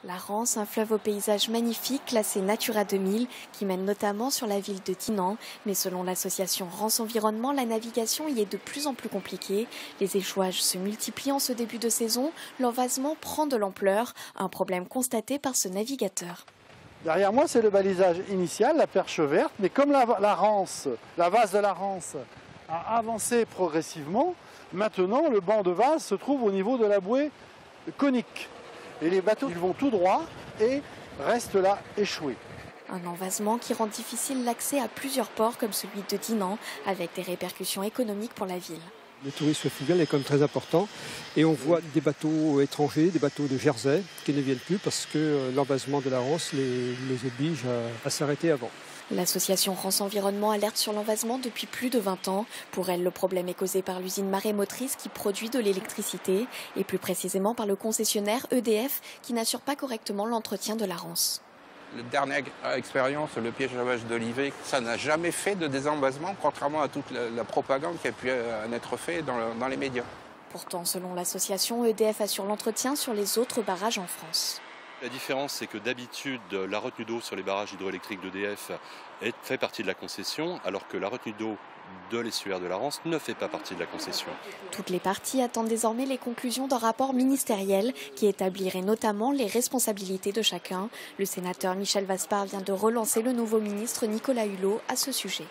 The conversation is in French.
La Rance, un fleuve au paysage magnifique classé Natura 2000 qui mène notamment sur la ville de Dinan. Mais selon l'association Rance Environnement, la navigation y est de plus en plus compliquée. Les échouages se multiplient en ce début de saison. L'envasement prend de l'ampleur, un problème constaté par ce navigateur. Derrière moi, c'est le balisage initial, la perche verte. Mais comme la vase de la Rance a avancé progressivement, maintenant le banc de vase se trouve au niveau de la bouée conique. Et les bateaux, ils vont tout droit et restent là échoués. Un envasement qui rend difficile l'accès à plusieurs ports comme celui de Dinan, avec des répercussions économiques pour la ville. Le tourisme fluvial est quand même très important et on voit des bateaux étrangers, des bateaux de Jersey qui ne viennent plus parce que l'envasement de la Rance les oblige à s'arrêter avant. L'association Rance Environnement alerte sur l'envasement depuis plus de 20 ans. Pour elle, le problème est causé par l'usine marémotrice qui produit de l'électricité et plus précisément par le concessionnaire EDF qui n'assure pas correctement l'entretien de la Rance. La dernière expérience, le piégeage d'Olivet, ça n'a jamais fait de désenvasement, contrairement à toute la propagande qui a pu en être faite dans les médias. Pourtant, selon l'association, EDF assure l'entretien sur les autres barrages en France. La différence, c'est que d'habitude, la retenue d'eau sur les barrages hydroélectriques d'EDF fait partie de la concession, alors que la retenue d'eau de l'estuaire de la Rance ne fait pas partie de la concession. Toutes les parties attendent désormais les conclusions d'un rapport ministériel qui établirait notamment les responsabilités de chacun. Le sénateur Michel Vaspart vient de relancer le nouveau ministre Nicolas Hulot à ce sujet.